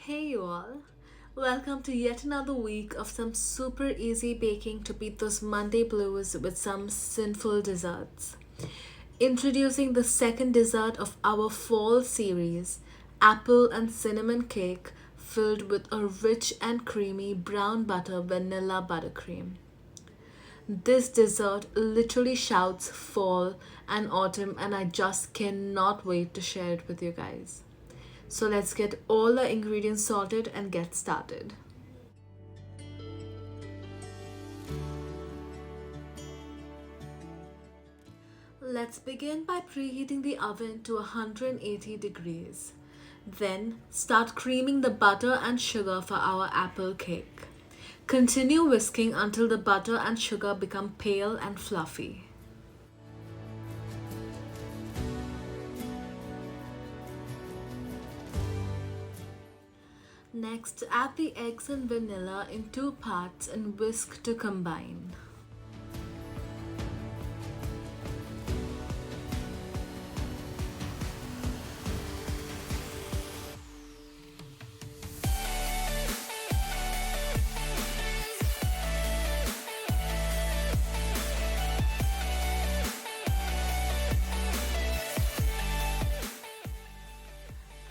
Hey you all, welcome to yet another week of some super easy baking to beat those Monday blues with some sinful desserts. Introducing the second dessert of our fall series, apple and cinnamon cake filled with a rich and creamy brown butter vanilla buttercream. This dessert literally shouts fall and autumn, and I just cannot wait to share it with you guys. So let's get all the ingredients sorted and get started. Let's begin by preheating the oven to 180 degrees. Then start creaming the butter and sugar for our apple cake. Continue whisking until the butter and sugar become pale and fluffy. Next, add the eggs and vanilla in 2 parts and whisk to combine.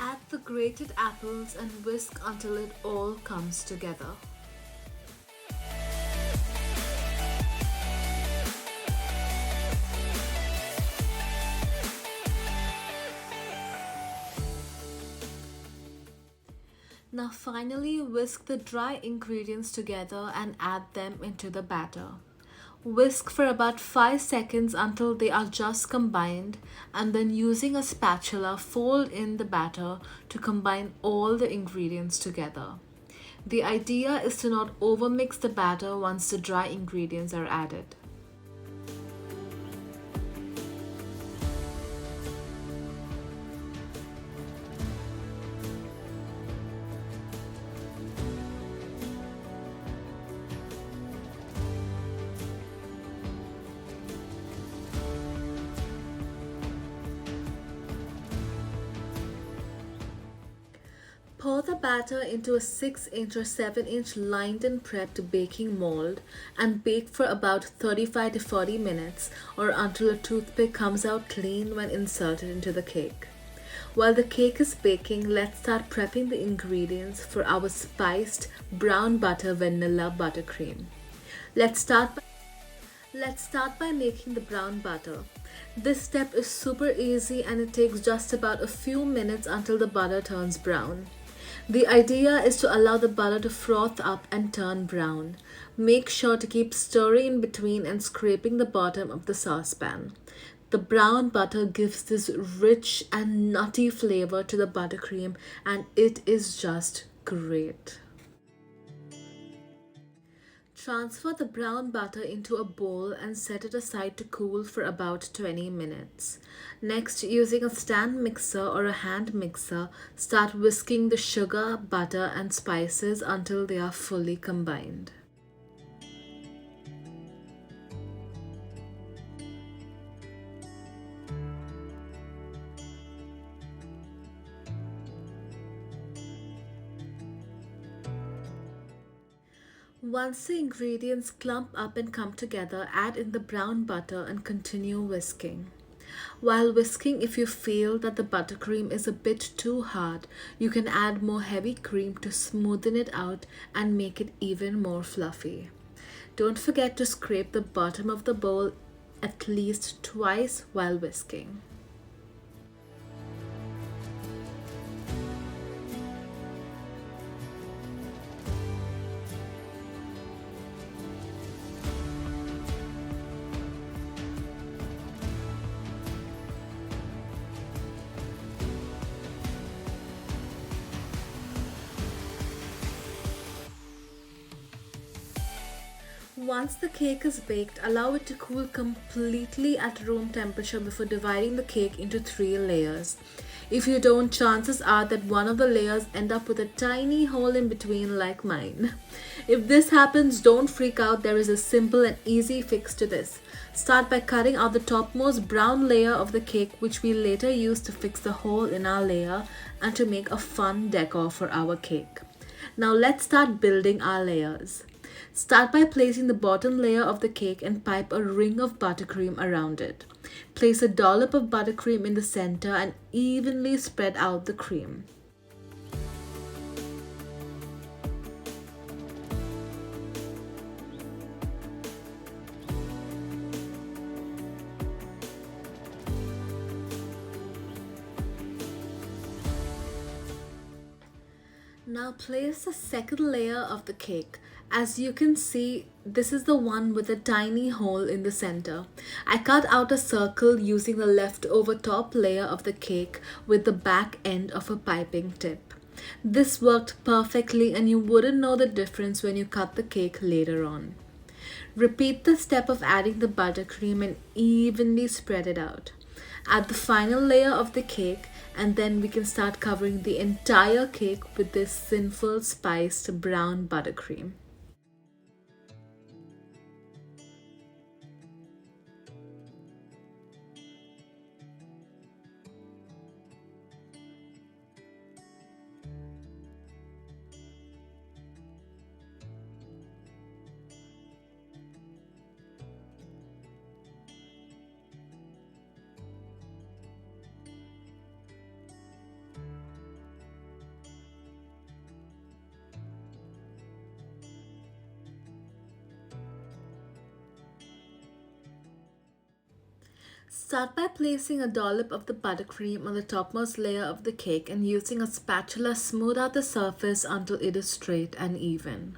Add the grated apples and whisk until it all comes together. Now finally whisk the dry ingredients together and add them into the batter. Whisk for about 5 seconds until they are just combined, and then using a spatula fold in the batter to combine all the ingredients together. The idea is to not overmix the batter once the dry ingredients are added. Pour the batter into a 6-inch or 7-inch lined and prepped baking mold and bake for about 35 to 40 minutes or until a toothpick comes out clean when inserted into the cake. While the cake is baking, let's start prepping the ingredients for our spiced brown butter vanilla buttercream. Let's start by making the brown butter. This step is super easy and it takes just about a few minutes until the butter turns brown. The idea is to allow the butter to froth up and turn brown. Make sure to keep stirring in between and scraping the bottom of the saucepan. The brown butter gives this rich and nutty flavor to the buttercream, and it is just great. Transfer the brown butter into a bowl and set it aside to cool for about 20 minutes. Next, using a stand mixer or a hand mixer, start whisking the sugar, butter, and spices until they are fully combined. Once the ingredients clump up and come together, add in the brown butter and continue whisking. While whisking, if you feel that the buttercream is a bit too hard, you can add more heavy cream to smoothen it out and make it even more fluffy. Don't forget to scrape the bottom of the bowl at least twice while whisking. Once the cake is baked, allow it to cool completely at room temperature before dividing the cake into 3 layers. If you don't, chances are that one of the layers end up with a tiny hole in between like mine. If this happens, don't freak out. There is a simple and easy fix to this. Start by cutting out the topmost brown layer of the cake, which we later use to fix the hole in our layer and to make a fun decor for our cake. Now let's start building our layers. Start by placing the bottom layer of the cake and pipe a ring of buttercream around it. Place a dollop of buttercream in the center and evenly spread out the cream. Now place the second layer of the cake. As you can see, this is the one with a tiny hole in the center. I cut out a circle using the leftover top layer of the cake with the back end of a piping tip. This worked perfectly and you wouldn't know the difference when you cut the cake later on. Repeat the step of adding the buttercream and evenly spread it out. Add the final layer of the cake and then we can start covering the entire cake with this sinful spiced brown buttercream. Start by placing a dollop of the buttercream on the topmost layer of the cake and using a spatula smooth out the surface until it is straight and even.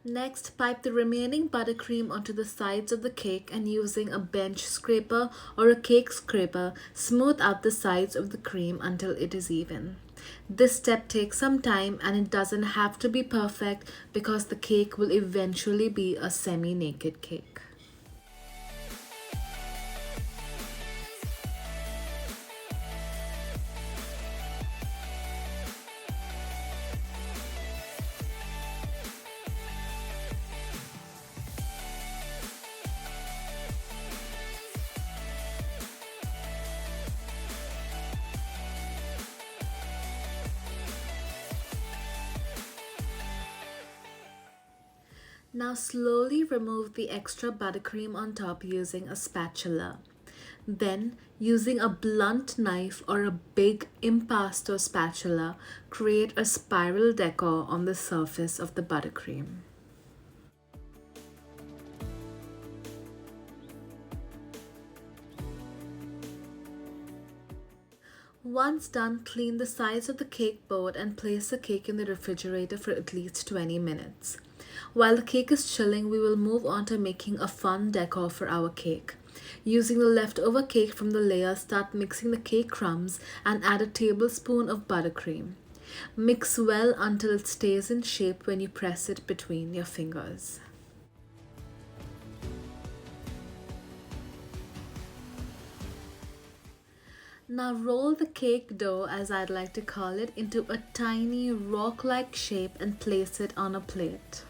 Next, pipe the remaining buttercream onto the sides of the cake and using a bench scraper or a cake scraper, smooth out the sides of the cream until it is even. This step takes some time and it doesn't have to be perfect because the cake will eventually be a semi-naked cake. Now slowly remove the extra buttercream on top using a spatula. Then, using a blunt knife or a big impasto spatula, create a spiral decor on the surface of the buttercream. Once done, clean the sides of the cake board and place the cake in the refrigerator for at least 20 minutes. While the cake is chilling, we will move on to making a fun decor for our cake. Using the leftover cake from the layer, start mixing the cake crumbs and add a tablespoon of buttercream. Mix well until it stays in shape when you press it between your fingers. Now roll the cake dough, as I'd like to call it, into a tiny rock-like shape and place it on a plate.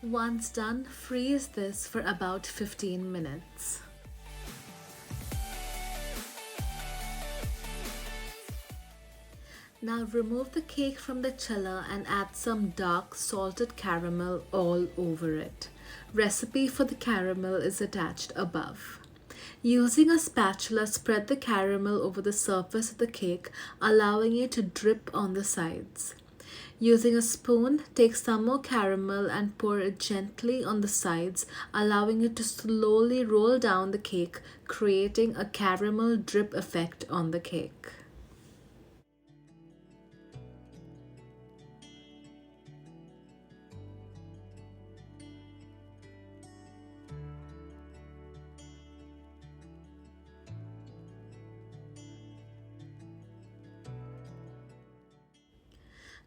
Once done, freeze this for about 15 minutes. Now remove the cake from the chiller and add some dark salted caramel all over it. Recipe for the caramel is attached above. Using a spatula, spread the caramel over the surface of the cake, allowing it to drip on the sides. Using a spoon, take some more caramel and pour it gently on the sides, allowing it to slowly roll down the cake, creating a caramel drip effect on the cake.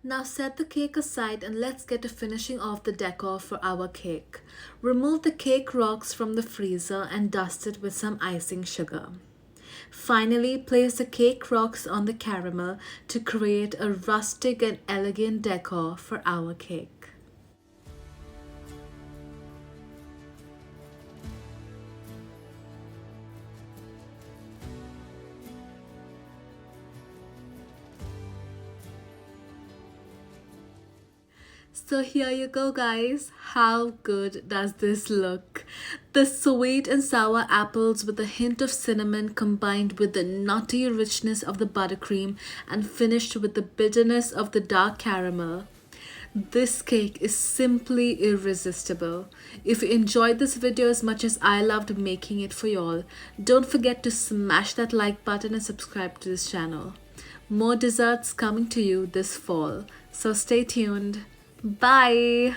Now set the cake aside and let's get to finishing off the decor for our cake. Remove the cake rocks from the freezer and dust it with some icing sugar. Finally, place the cake rocks on the caramel to create a rustic and elegant decor for our cake. So here you go, guys. How good does this look? The sweet and sour apples with a hint of cinnamon combined with the nutty richness of the buttercream and finished with the bitterness of the dark caramel. This cake is simply irresistible. If you enjoyed this video as much as I loved making it for y'all, don't forget to smash that like button and subscribe to this channel. More desserts coming to you this fall, so stay tuned. Bye!